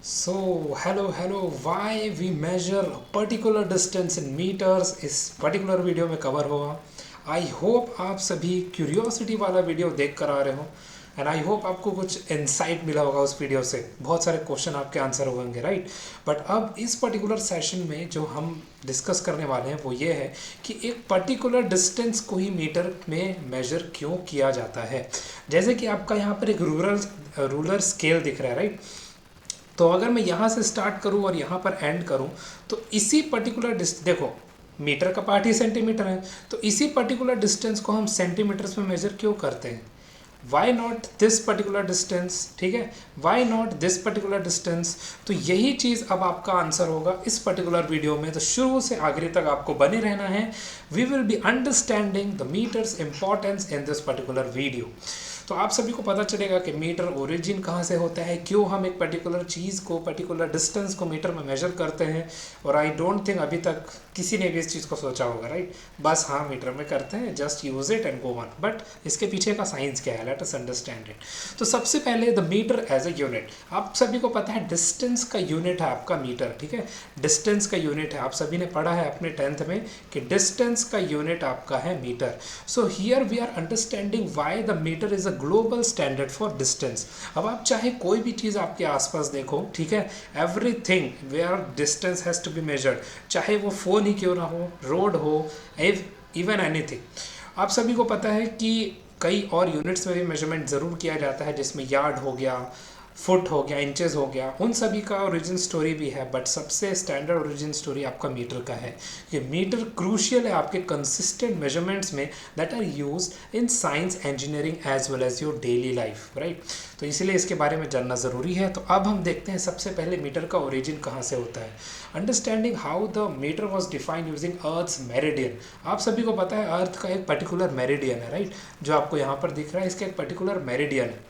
Hello, why we measure a particular distance in meters इस particular video में cover होगा। I hope आप सभी क्यूरियोसिटी वाला वीडियो देख कर आ रहे हो एंड आई होप आपको कुछ इंसाइट मिला होगा उस वीडियो से। बहुत सारे क्वेश्चन आपके आंसर होंगे, राइट। बट अब इस पर्टिकुलर सेशन में जो हम डिस्कस करने वाले हैं वो ये है कि एक पर्टिकुलर डिस्टेंस को ही मीटर में मेजर क्यों किया जाता है। जैसे कि आपका यहाँ पर एक रूलर स्केल दिख रहा है, राइट। तो अगर मैं यहाँ से स्टार्ट करूँ और यहाँ पर एंड करूँ तो इसी पर्टिकुलर देखो, मीटर का पार्ट ही सेंटीमीटर है, तो इसी पर्टिकुलर डिस्टेंस को हम सेंटीमीटर्स में मेजर क्यों करते हैं। Why not this particular distance, ठीक है, why not this particular distance. तो यही चीज़ अब आपका आंसर होगा इस पर्टिकुलर वीडियो में। तो शुरू से आखिरी तक आपको बने रहना है। We will be understanding the metre's importance in this particular video. तो आप सभी को पता चलेगा कि मीटर ओरिजिन कहाँ से होता है, क्यों हम एक पर्टिकुलर चीज़ को, पर्टिकुलर डिस्टेंस को मीटर में मेजर करते हैं। और आई डोंट थिंक अभी तक किसी ने भी इस चीज़ को सोचा होगा, राइट। बस हाँ, मीटर में करते हैं, just use it and go on. But इसके पीछे का साइंस क्या है, लेट अस अंडरस्टैंड इट। तो सबसे पहले the metre as a unit. आप सभी को पता है डिस्टेंस का यूनिट है आपका मीटर, ठीक है। डिस्टेंस का यूनिट है, आप सभी ने पढ़ा है अपने 10th में कि डिस्टेंस का यूनिट आपका है metre. So here we are understanding why the metre is a global standard for distance. अब आप चाहे कोई भी चीज़ आपके आसपास देखो, ठीक है, everything where distance has to be measured, चाहे वो फ़ोन ही क्यों ना हो, रोड हो, इवन एनीथिंग। आप सभी को पता है कि कई और यूनिट्स में भी मेजरमेंट ज़रूर किया जाता है, जिसमें यार्ड हो गया, फुट हो गया, इंचेस हो गया, उन सभी का ओरिजिन स्टोरी भी है। बट सबसे स्टैंडर्ड ओरिजिन स्टोरी आपका मीटर का है। ये मीटर क्रूशियल है आपके कंसिस्टेंट मेजरमेंट्स में that are used in science, engineering as well as your daily life, right. तो इसीलिए इसके बारे में जानना ज़रूरी है। तो अब हम देखते हैं सबसे पहले मीटर का ओरिजिन कहाँ से होता है। Understanding how the metre was defined using earth's meridian. आप सभी को पता है अर्थ का एक पर्टिकुलर मेरिडियन है, राइट, जो आपको यहाँ पर दिख रहा है, इसका एक पर्टिकुलर मेरिडियन है।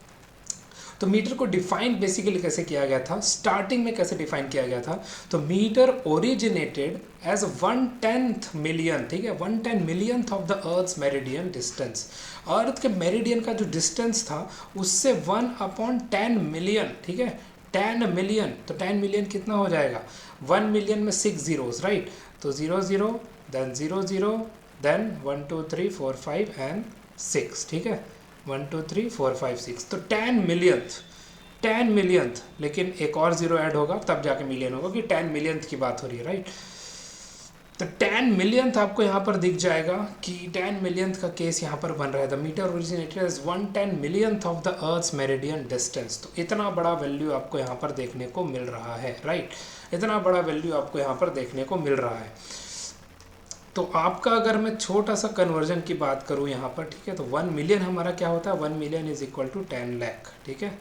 तो मीटर को डिफाइन बेसिकली कैसे किया गया था, स्टार्टिंग में कैसे डिफाइन किया गया था। तो मीटर ओरिजिनेटेड एज 1/10 मिलियन, ठीक है, 1/10 millionth of the earth's meridian distance. Earth के मेरिडियन का जो डिस्टेंस था उससे 1/10 मिलियन, ठीक है, 10 मिलियन। तो 10 मिलियन कितना हो जाएगा, 1 मिलियन में 6 जीरोस, राइट। तो 0 0 देन 0 0 देन 1 2 3 4 5 एंड 6, ठीक है, 1 2 3 4 5 6। तो 10 मिलियंथ, 10 मिलियंथ, लेकिन एक और जीरो ऐड होगा तब जाके मिलियन होगा, कि 10 मिलियंथ की बात हो रही है, राइट। तो 10 मिलियंथ आपको यहाँ पर दिख जाएगा कि 10 मिलियंथ का केस यहाँ पर बन रहा है। The metre originated as 1/10 millionth of the earth's meridian distance. तो इतना बड़ा वैल्यू आपको यहाँ पर देखने को मिल रहा है, राइट। इतना बड़ा वैल्यू आपको यहाँ पर देखने को मिल रहा है। तो आपका अगर मैं छोटा सा कन्वर्जन की बात करूँ यहाँ पर, ठीक है, तो 1 मिलियन हमारा क्या होता है, 1 million is equal to 10 lakh, ठीक है।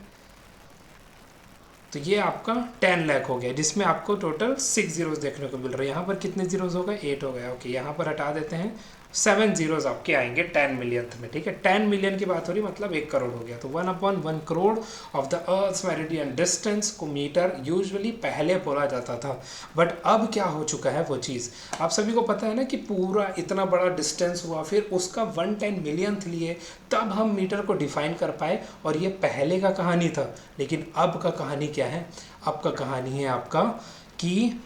तो ये आपका 10 लाख हो गया, जिसमें आपको टोटल 6 जीरोस देखने को मिल रहे हैं। यहाँ पर कितने जीरोस हो गए, 8 हो गया, ओके। यहाँ पर हटा देते हैं, 7 जीरोस आपके आएंगे 10 मिलियंथ में, ठीक है। 10 मिलियन की बात हो रही, मतलब 1 करोड़ हो गया। तो 1/1 crore of the earth's meridian distance को मीटर यूजुअली पहले बोला जाता था। बट अब क्या हो चुका है वो चीज़ आप सभी को पता है ना, कि पूरा इतना बड़ा डिस्टेंस हुआ, फिर उसका 1/10 मिलियंथ लिए, तब हम मीटर को डिफाइन कर पाए। और ये पहले का कहानी था, लेकिन अब का कहानी क्या है, अब का कहानी है आपका कि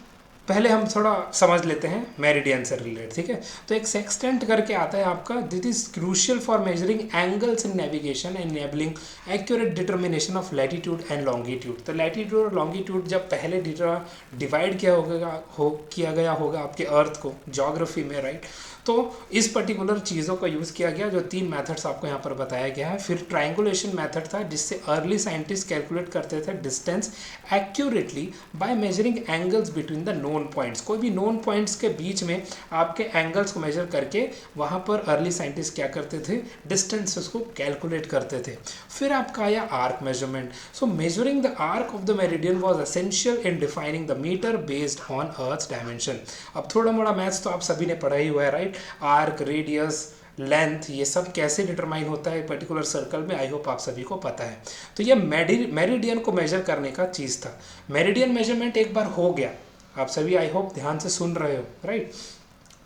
पहले हम थोड़ा समझ लेते हैं मेरिडियन से रिलेटेड, ठीक है। तो एक सेक्सटेंट करके आता है आपका, this is crucial for measuring angles in navigation and enabling accurate determination of latitude and longitude. तो लैटिट्यूड और लॉन्गिट्यूड जब पहले डिवाइड किया गया होगा आपके अर्थ को ज्योग्राफी में, राइट। तो इस पर्टिकुलर चीज़ों का यूज़ किया गया, जो 3 मेथड्स आपको यहाँ पर बताया गया है। फिर ट्रायंगुलेशन मेथड था, जिससे अर्ली साइंटिस्ट कैलकुलेट करते थे distance accurately by measuring angles between the known points. कोई भी नोन पॉइंट्स के बीच में आपके एंगल्स को मेजर करके वहाँ पर अर्ली साइंटिस्ट क्या करते थे, डिस्टेंसेस को कैलकुलेट करते थे। फिर आपका आया arc measurement. So measuring the arc of the meridian was essential in defining the metre based on earth dimension. अब थोड़ा मोड़ा मैथ्स तो आप सभी ने पढ़ा ही हुआ है, राइट। आर्क, रेडियस, लेंथ, ये सब कैसे डिटरमाइन होता है पर्टिकुलर सर्कल में, आई होप आप सभी को पता है। तो ये मेरिडियन को मेजर करने का चीज़ था। मेरिडियन मेजरमेंट एक बार हो गया, आप सभी आई होप ध्यान से सुन रहे हो, राइट।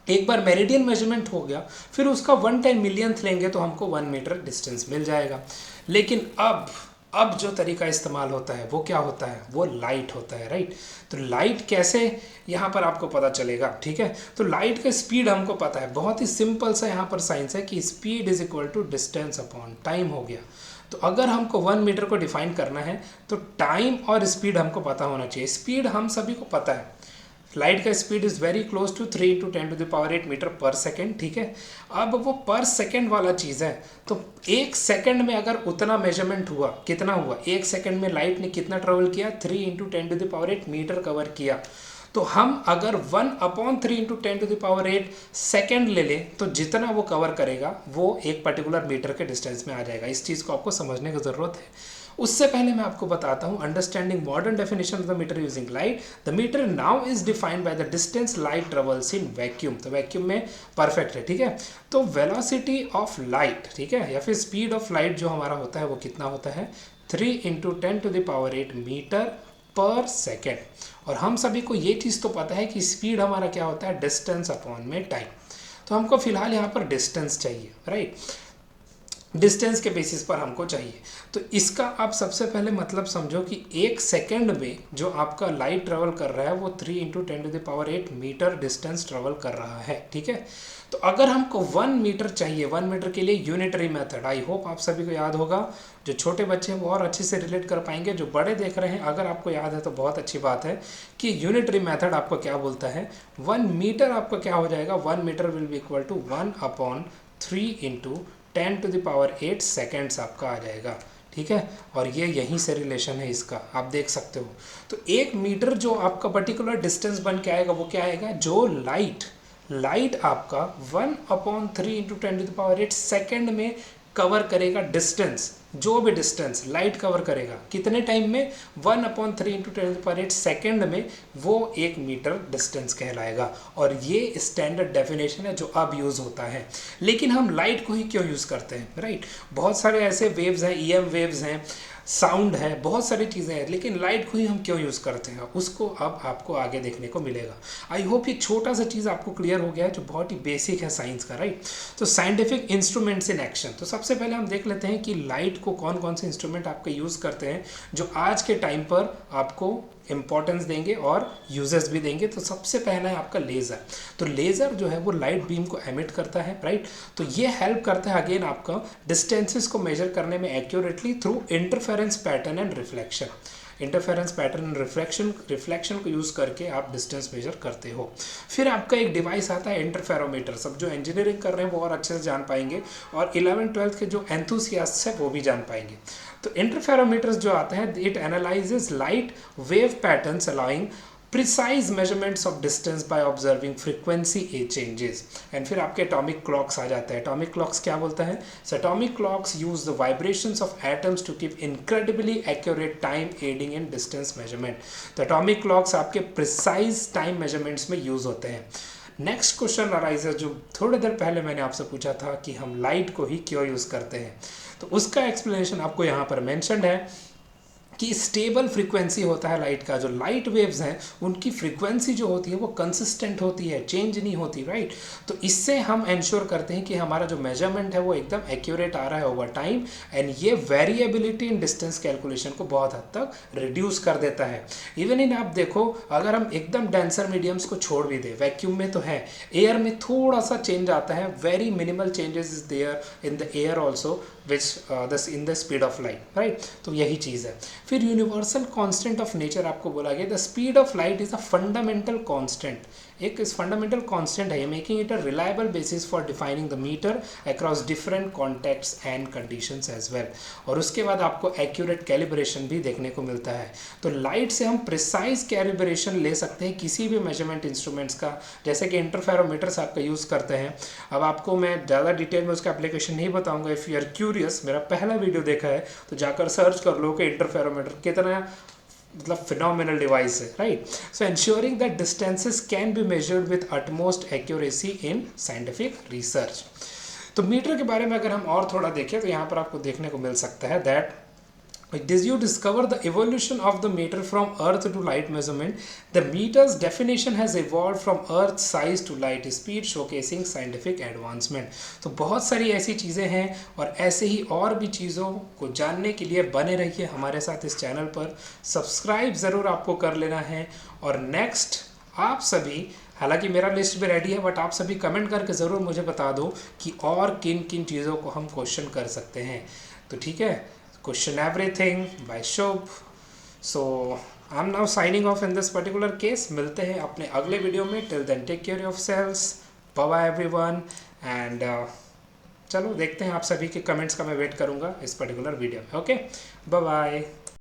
एक बार मेरिडियन मेजरमेंट हो गया, फिर उसका 1/10 मिलियंथ लेंगे तो हमको 1 मीटर डिस्टेंस मिल जाएगा। लेकिन अब अब जो तरीका इस्तेमाल होता है वो क्या होता है, वो लाइट होता है, राइट। तो लाइट कैसे यहाँ पर आपको पता चलेगा, ठीक है। तो लाइट का स्पीड हमको पता है, बहुत ही सिंपल सा यहाँ पर साइंस है कि speed is equal to distance upon time हो गया। तो अगर हमको 1 मीटर को डिफाइन करना है तो टाइम और स्पीड हमको पता होना चाहिए। स्पीड हम सभी को पता है, लाइट का speed is very close to 3 × 10⁸ metre per second, ठीक है। अब वो पर सेकेंड वाला चीज़ है, तो एक सेकेंड में अगर उतना मेजरमेंट हुआ, कितना हुआ, एक सेकेंड में लाइट ने कितना ट्रेवल किया, 3 × 10⁸ मीटर कवर किया। तो हम अगर 1/3 × 10⁸ सेकेंड ले लें तो जितना वो कवर करेगा वो एक पर्टिकुलर मीटर के डिस्टेंस में आ जाएगा। इस चीज़ को आपको समझने की ज़रूरत है। उससे पहले मैं आपको बताता हूँ, understanding modern definition of the metre using light. The metre now is defined by the distance light travels in vacuum. तो वैक्यूम में परफेक्ट है, ठीक है। तो वेलोसिटी ऑफ लाइट, ठीक है, या फिर स्पीड ऑफ लाइट जो हमारा होता है वो कितना होता है, 3 × 10⁸ मीटर पर सेकेंड। और हम सभी को ये चीज़ तो पता है कि स्पीड हमारा क्या होता है, डिस्टेंस अपॉन में टाइम। तो हमको फिलहाल यहाँ पर डिस्टेंस चाहिए, राइट, डिस्टेंस के बेसिस पर हमको चाहिए। तो इसका आप सबसे पहले मतलब समझो कि एक सेकेंड में जो आपका लाइट ट्रेवल कर रहा है वो 3 × 10⁸ मीटर डिस्टेंस ट्रेवल कर रहा है, ठीक है। तो अगर हमको 1 मीटर चाहिए, 1 मीटर के लिए यूनिटरी मेथड, आई होप आप सभी को याद होगा। जो छोटे बच्चे हैं वो और अच्छे से रिलेट कर पाएंगे, जो बड़े देख रहे हैं अगर आपको याद है तो बहुत अच्छी बात है कि यूनिटरी मेथड आपको क्या बोलता है, 1 मीटर आपका क्या हो जाएगा, 1 metre will be equal to 1/3 × 10⁸ seconds आपका आ जाएगा, ठीक है। और ये यहीं से रिलेशन है इसका, आप देख सकते हो। तो 1 मीटर जो आपका पर्टिकुलर डिस्टेंस बन के आएगा वो क्या आएगा, जो लाइट आपका 1/3 × 10⁸ सेकेंड में कवर करेगा डिस्टेंस, जो भी डिस्टेंस लाइट कवर करेगा कितने टाइम में, 1/3 × 10⁸ सेकेंड में, वो 1 मीटर डिस्टेंस कहलाएगा। और ये स्टैंडर्ड डेफिनेशन है जो अब यूज़ होता है। लेकिन हम लाइट को ही क्यों यूज़ करते हैं, राइट। बहुत सारे ऐसे वेव्स हैं, EM वेव्स हैं, साउंड है, बहुत सारी चीज़ें हैं, लेकिन लाइट को ही हम क्यों यूज़ करते हैं उसको अब आपको आगे देखने को मिलेगा। आई होप ये छोटा सा चीज़ आपको क्लियर हो गया है जो बहुत ही बेसिक है साइंस का, राइट। तो साइंटिफिक इंस्ट्रूमेंट्स इन एक्शन। तो सबसे पहले हम देख लेते हैं कि लाइट को कौन कौन से इंस्ट्रूमेंट आपके यूज़ करते हैं जो आज के टाइम पर आपको इंपॉर्टेंस देंगे और यूजेस भी देंगे। तो सबसे पहला है आपका लेज़र। तो लेज़र जो है वो लाइट बीम को एमिट करता है, राइट। तो ये हेल्प करता है अगेन आपका डिस्टेंसेस को मेजर करने में accurately through interference pattern and reflection. Interference pattern reflection को यूज़ करके आप डिस्टेंस मेजर करते हो। फिर आपका एक डिवाइस आता है इंटरफेरोमीटर। सब जो इंजीनियरिंग कर रहे हैं वो और अच्छे से जान पाएंगे, और 11th-12th के जो एंथुसियास्ट्स हैं वो भी जान पाएंगे। तो इंटरफेरोमीटर्स जो आते हैं, it analyses light wave patterns allowing precise measurements of distance by observing frequency changes। And फिर आपके एटॉमिक क्लॉक्स आ जाते हैं। एटॉमिक क्लॉक्स क्या बोलता है, atomic clocks use the vibrations of atoms to keep incredibly accurate time adding in distance measurement. तो atomic clocks आपके precise time measurements में यूज होते हैं। नेक्स्ट क्वेश्चन अराइजेस जो थोड़ी देर पहले मैंने आपसे पूछा था कि हम लाइट को ही क्यों यूज़ करते हैं, तो उसका एक्सप्लेनेशन आपको यहाँ पर मेंशन्ड है कि स्टेबल फ्रीक्वेंसी होता है लाइट का। जो लाइट वेव्स हैं उनकी फ्रीक्वेंसी जो होती है वो कंसिस्टेंट होती है, चेंज नहीं होती, राइट। तो इससे हम इंश्योर करते हैं कि हमारा जो मेजरमेंट है वो एकदम एक्यूरेट आ रहा है ओवर टाइम, एंड ये वेरिएबिलिटी इन डिस्टेंस कैलकुलेशन को बहुत हद तक रिड्यूस कर देता है। इवन इन आप देखो, अगर हम एकदम डेंसर मीडियम्स को छोड़ भी दें, वैक्यूम में तो है, एयर में थोड़ा सा चेंज आता है, very minimal changes is there in the air also which in the speed of light, right. तो यही चीज़ है। फिर यूनिवर्सल कांस्टेंट ऑफ नेचर आपको बोला गया, the speed of light is a fundamental constant. एक फंडामेंटल कांस्टेंट है, making it a reliable basis for defining the metre across different contexts and conditions as well. और उसके बाद आपको एक्यूरेट कैलिब्रेशन भी देखने को मिलता है। तो लाइट से हम प्रिसाइज कैलिब्रेशन ले सकते हैं किसी भी मेजरमेंट इंस्ट्रूमेंट्स का, जैसे कि इंटरफेरोमीटर्स आपका यूज़ करते हैं। अब आपको मैं ज़्यादा डिटेल में उसका एप्लीकेशन नहीं बताऊंगा। इफ़ यू आर क्यूरियस, मेरा पहला वीडियो देखा है तो जाकर सर्च कर लो कि इंटरफेरोमीटर कितना मतलब फिनोमिनल डिवाइस है, right. So ensuring that distances can be measured with utmost accuracy in scientific research. तो मीटर के बारे में अगर हम और थोड़ा देखें तो यहाँ पर आपको देखने को मिल सकता है that Did you discover the evolution of the meter from earth to light measurement? The meter's definition has evolved from earth size to light speed, showcasing scientific advancement. तो बहुत सारी ऐसी चीज़ें हैं और ऐसे ही और भी चीज़ों को जानने के लिए बने रहिए हमारे साथ इस चैनल पर। सब्सक्राइब ज़रूर आपको कर लेना है। और नेक्स्ट आप सभी, हालांकि मेरा लिस्ट भी रेडी है, बट आप सभी कमेंट करके ज़रूर मुझे बता दो कि और किन किन चीज़ों को हम क्वेश्चन कर सकते हैं। तो ठीक है, question everything by Shubh. So I am now signing off in this particular case. मिलते हैं अपने अगले वीडियो में। Till then take care of selves, bye bye everyone. And चलो देखते हैं, आप सभी के कमेंट्स का मैं वेट करूँगा इस पर्टिकुलर वीडियो में। Okay, bye bye.